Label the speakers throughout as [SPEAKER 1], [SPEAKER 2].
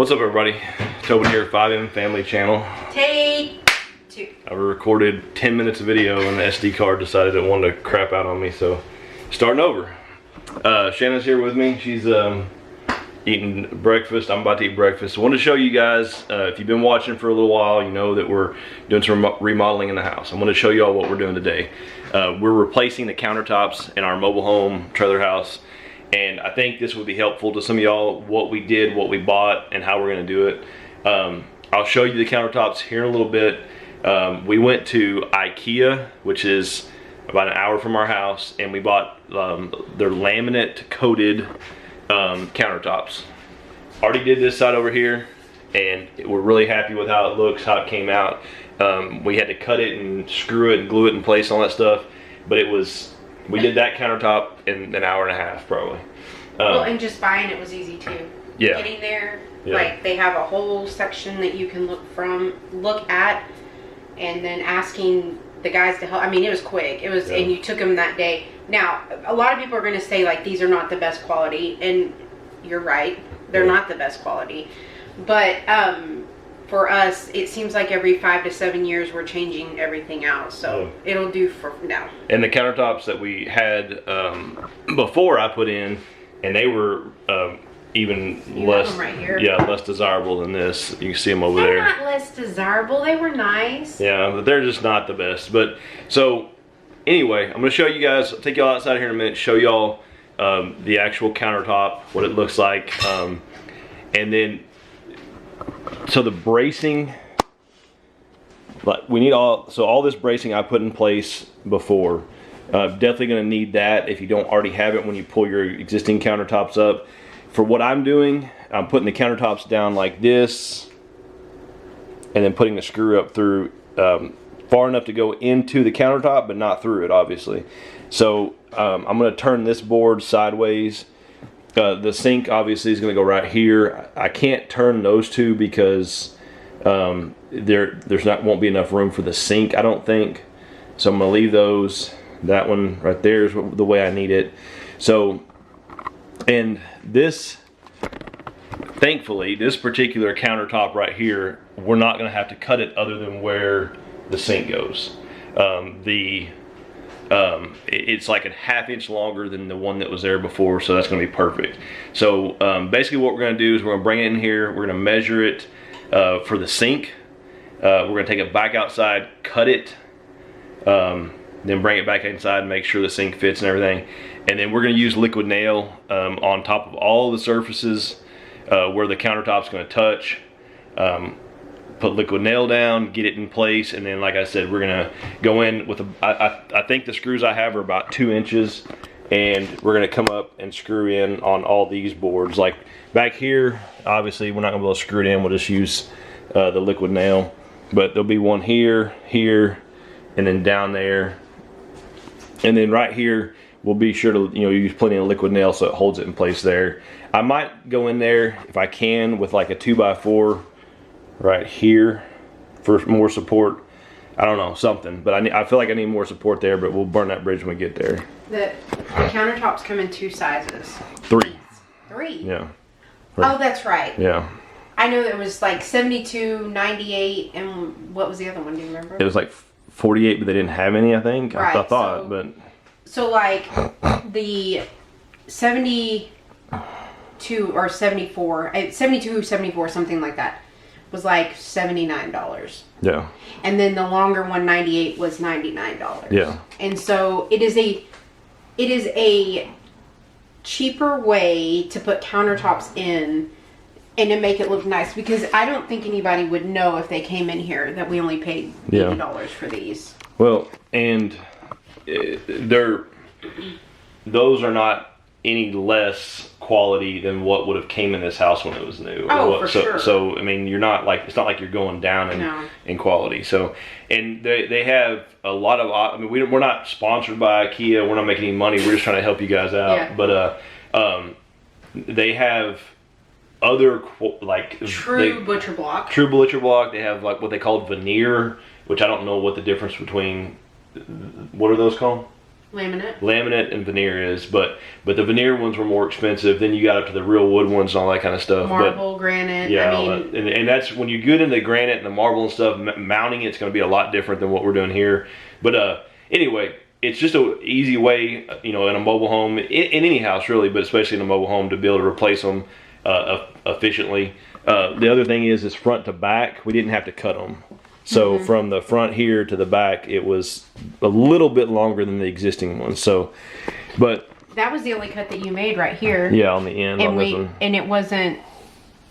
[SPEAKER 1] What's up, everybody? Tobin here, 5M Family Channel.
[SPEAKER 2] Take two.
[SPEAKER 1] I recorded 10 minutes of video and the SD card decided it wanted to crap out on me, so starting over. Shannon's here with me. She's eating breakfast. I'm about to eat breakfast. I wanted to show you guys, if you've been watching for a little while, you know that we're doing some remodeling in the house. I'm going to show you all what we're doing today. We're replacing the countertops in our mobile home trailer house. And I think this would be helpful to some of y'all, what we did, what we bought, and how we're gonna do it. I'll show you the countertops here in a little bit. We went to IKEA, which is about an hour from our house, and we bought their laminate coated countertops. Already did this side over here, and we're really happy with how it looks, how it came out. We had to cut it and screw it and glue it in place and all that stuff, but we did that countertop in an hour and a half, probably.
[SPEAKER 2] Well, and just buying it was easy too.
[SPEAKER 1] Yeah.
[SPEAKER 2] Getting there,
[SPEAKER 1] yeah.
[SPEAKER 2] Like they have a whole section that you can look at, and then asking the guys to help. I mean, it was quick. It was, yeah. And you took them that day. Now, a lot of people are going to say like these are not the best quality, and you're right. They're not the best quality, but for us, it seems like every 5 to 7 years we're changing everything out, so it'll do for now. And the countertops that we had before I put in, and they were even less, right here. Yeah, less desirable than this. You can see them over there. They're not less desirable. They were nice.
[SPEAKER 1] Yeah, but they're just not the best. But so anyway, I'm gonna show you guys. I'll take y'all outside here in a minute. Show y'all the actual countertop, what it looks like, and then. So the bracing, like we need all this bracing I put in place before. Definitely going to need that if you don't already have it when you pull your existing countertops up. For what I'm doing, I'm putting the countertops down like this, and then putting the screw up through far enough to go into the countertop, but not through it, obviously. So I'm going to turn this board sideways. The sink obviously is going to go right here. I can't turn those two because won't be enough room for the sink, I don't think. So I'm going to leave those. That one right there is the way I need it. So, and this, thankfully, this particular countertop right here, we're not going to have to cut it other than where the sink goes. It's like a ½ inch longer than the one that was there before, so that's going to be perfect. So basically what we're going to do is we're going to bring it in here, we're going to measure it for the sink, we're going to take it back outside, cut it, then bring it back inside and make sure the sink fits and everything. And then we're going to use liquid nail on top of all the surfaces where the countertop's going to touch. Put liquid nail down, get it in place, and then like I said, we're gonna go in with I think the screws I have are about 2 inches, and we're gonna come up and screw in on all these boards. Like back here, obviously we're not gonna be able to screw it in, we'll just use the liquid nail, but there'll be one here, here, and then down there, and then right here we'll be sure to use plenty of liquid nail so it holds it in place there. I might go in there if I can with like a 2x4 right here for more support. I don't know, something, but I feel like I need more support there, but we'll burn that bridge when we get there.
[SPEAKER 2] The countertops come in 2 sizes.
[SPEAKER 1] 3.
[SPEAKER 2] 3?
[SPEAKER 1] Yeah.
[SPEAKER 2] Right. Oh, that's right.
[SPEAKER 1] Yeah.
[SPEAKER 2] I know there was like 72, 98, and what was the other one, do you remember?
[SPEAKER 1] It was like 48, but they didn't have any, I think.
[SPEAKER 2] Right.
[SPEAKER 1] I thought, but.
[SPEAKER 2] So like the 72 or 74, 72, 74, something like that, was like $79.
[SPEAKER 1] Yeah.
[SPEAKER 2] And then the longer one, 98, was $99.
[SPEAKER 1] Yeah.
[SPEAKER 2] And so it is a cheaper way to put countertops in and to make it look nice, because I don't think anybody would know if they came in here that we only paid $80 for these.
[SPEAKER 1] Well, and those are not any less quality than what would have came in this house when it was new.
[SPEAKER 2] Oh, for sure.
[SPEAKER 1] So I mean, it's not like you're going down in quality. So, and they have a lot of. I mean, we're not sponsored by IKEA. We're not making any money. We're just trying to help you guys out.
[SPEAKER 2] Yeah.
[SPEAKER 1] But they have other like
[SPEAKER 2] True butcher block.
[SPEAKER 1] True butcher block. They have like what they call veneer, which I don't know what the difference between. What are those called? laminate and veneer is, but the veneer ones were more expensive. Then you got up to the real wood ones and all that kind of stuff.
[SPEAKER 2] Marble, granite.
[SPEAKER 1] Yeah,
[SPEAKER 2] I mean,
[SPEAKER 1] and that's when you get into the granite and the marble and stuff. Mounting it's going to be a lot different than what we're doing here. But anyway, it's just an easy way, you know, in a mobile home, in any house really, but especially in a mobile home, to be able to replace them efficiently. The other thing is front to back, we didn't have to cut them. So from the front here to the back, it was a little bit longer than the existing one. So, but
[SPEAKER 2] that was the only cut that you made right here.
[SPEAKER 1] Yeah, on the end.
[SPEAKER 2] And it wasn't.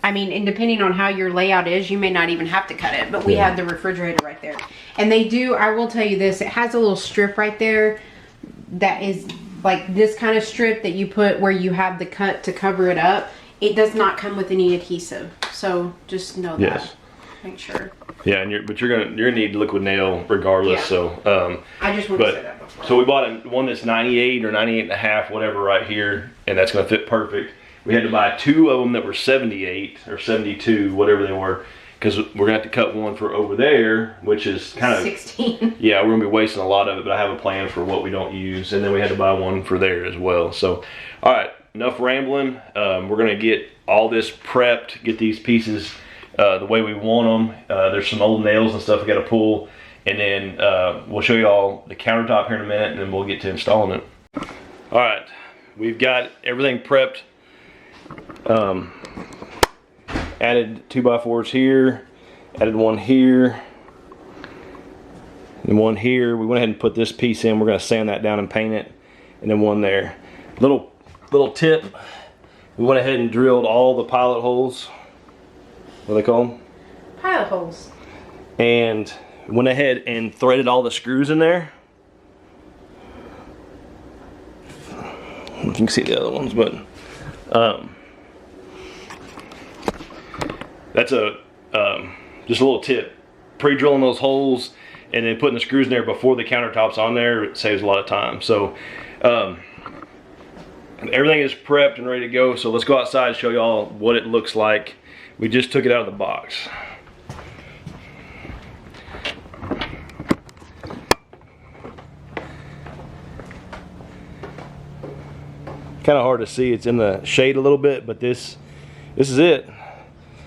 [SPEAKER 2] I mean, and depending on how your layout is, you may not even have to cut it. But we had the refrigerator right there, and they do. I will tell you this: it has a little strip right there that is like this kind of strip that you put where you have the cut to cover it up. It does not come with any adhesive, so just know that.
[SPEAKER 1] Yes.
[SPEAKER 2] Make sure.
[SPEAKER 1] Yeah, and you're gonna need liquid nail regardless.
[SPEAKER 2] Yeah.
[SPEAKER 1] So
[SPEAKER 2] I just want to say that before.
[SPEAKER 1] So we bought one that's 98 or 98 and a half, whatever, right here, and that's gonna fit perfect. We had to buy 2 of them that were 78 or 72, whatever they were, because we're gonna have to cut one for over there, which is kind of
[SPEAKER 2] 16.
[SPEAKER 1] Yeah, we're gonna be wasting a lot of it, but I have a plan for what we don't use, and then we had to buy one for there as well. So, all right, enough rambling. We're gonna get all this prepped, get these pieces the way we want them. There's some old nails and stuff we got to pull, and then we'll show you all the countertop here in a minute, and then we'll get to installing it. All right, we've got everything prepped. Added 2x4s here, added one here, and one here. We went ahead and put this piece in. We're going to sand that down and paint it, and then one there. Little tip, we went ahead and drilled all the pilot holes. What do they call them?
[SPEAKER 2] Pilot holes.
[SPEAKER 1] And went ahead and threaded all the screws in there. You can see the other ones, but that's just a little tip. Pre-drilling those holes and then putting the screws in there before the countertops on there, it saves a lot of time. So everything is prepped and ready to go. So let's go outside and show y'all what it looks like. We just took it out of the box. Kind of hard to see, it's in the shade a little bit, but this is it.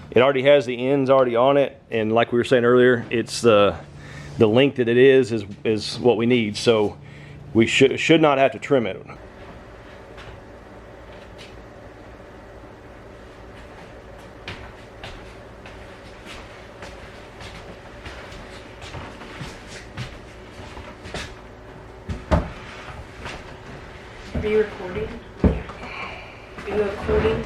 [SPEAKER 1] It already has the ends already on it, and like we were saying earlier, it's the length that it is what we need. So we should not have to trim it.
[SPEAKER 2] Are you recording? Are you recording?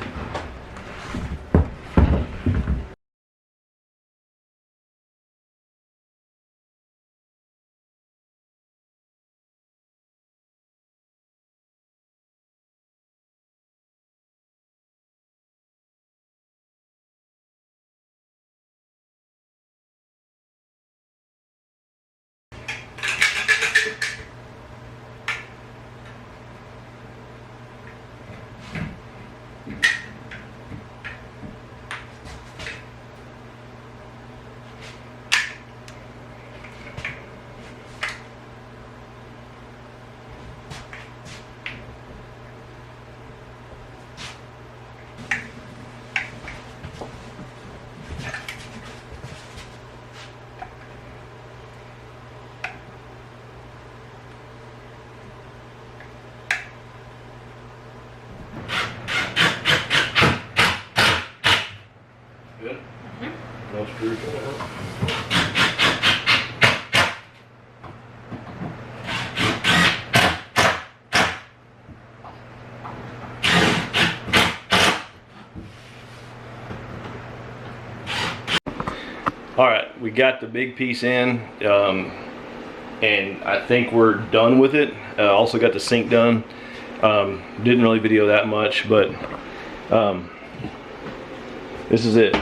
[SPEAKER 1] Good? No screws in it. All right, we got the big piece in, and I think we're done with it. Also got the sink done. Didn't really video that much, but this is it.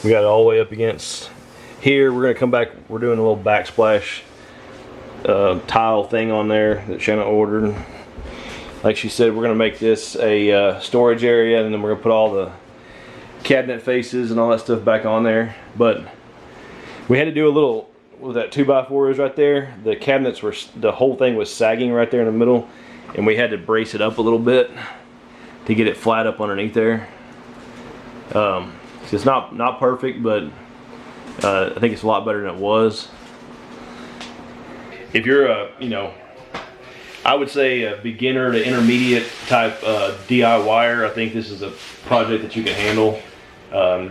[SPEAKER 1] We got it all the way up against here. We're gonna come back, we're doing a little backsplash tile thing on there that Shanna ordered. Like she said, we're gonna make this a storage area, and then we're gonna put all the cabinet faces and all that stuff back on there. But We had to do a little, with that 2x4 is right there. The cabinets were, the whole thing was sagging right there in the middle, and we had to brace it up a little bit to get it flat up underneath there. So it's not perfect, but I think it's a lot better than it was. If you're a, you know, I would say a beginner to intermediate type DIYer, I think this is a project that you can handle.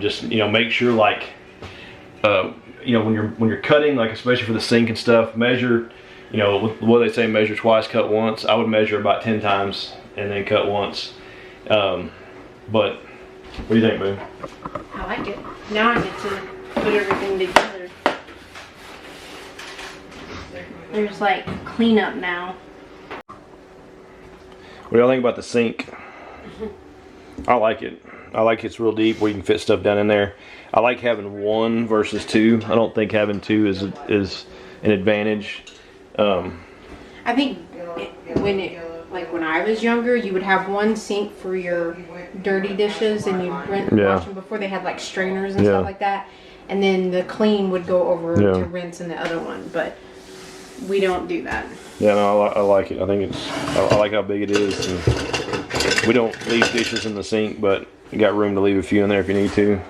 [SPEAKER 1] Just, you know, make sure, like, you know, when you're cutting, like especially for the sink and stuff, measure, you know, what they say, measure twice, cut once. I would measure about 10 times and then cut once. But what do you think, Boo?
[SPEAKER 2] I like it. Now I get to put everything together. There's like cleanup now.
[SPEAKER 1] What do y'all think about the sink? I like it. I like it's real deep where you can fit stuff down in there. I like having one versus two. I don't think having two is an advantage.
[SPEAKER 2] I think when I was younger, you would have one sink for your dirty dishes and you'd wash them before. They had like strainers and stuff like that. And then the clean would go over to rinse in the other one. But we don't do that.
[SPEAKER 1] Yeah, no, I like it. I think I like how big it is. And we don't leave dishes in the sink, but you got room to leave a few in there if you need to. I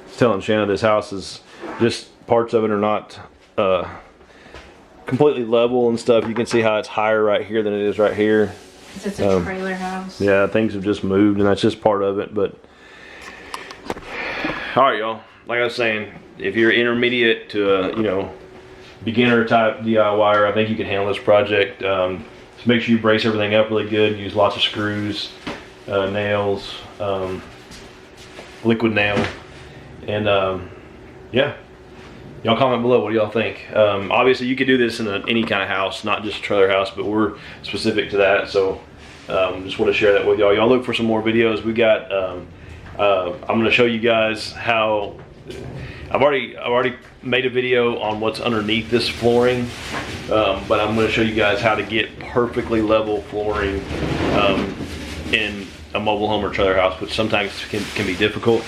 [SPEAKER 1] was telling Shanna this house is just parts of it are not completely level and stuff. You can see how it's higher right here than it is right here.
[SPEAKER 2] It's a trailer house.
[SPEAKER 1] Yeah, things have just moved, and that's just part of it. But all right, y'all. Like I was saying, if you're intermediate to a, you know, beginner type DIYer, I think you can handle this project. Just make sure you brace everything up really good. Use lots of screws, nails, liquid nail, and yeah. Y'all comment below, what do y'all think? Obviously you could do this in any kind of house, not just a trailer house, but we're specific to that. So just want to share that with y'all. Y'all look for some more videos. We got, I'm gonna show you guys how, I've already made a video on what's underneath this flooring, but I'm gonna show you guys how to get perfectly level flooring in a mobile home or trailer house, which sometimes can be difficult.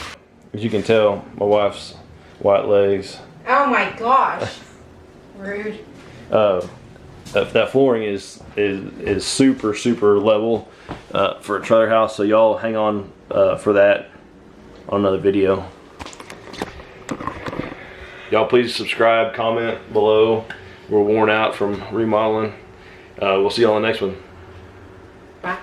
[SPEAKER 1] As you can tell, my wife's white legs.
[SPEAKER 2] Oh my gosh. Rude.
[SPEAKER 1] That flooring is super level for a trailer house, so y'all hang on for that on another video. Y'all please subscribe, comment below. We're worn out from remodeling. We'll see y'all on the next one.
[SPEAKER 2] Bye.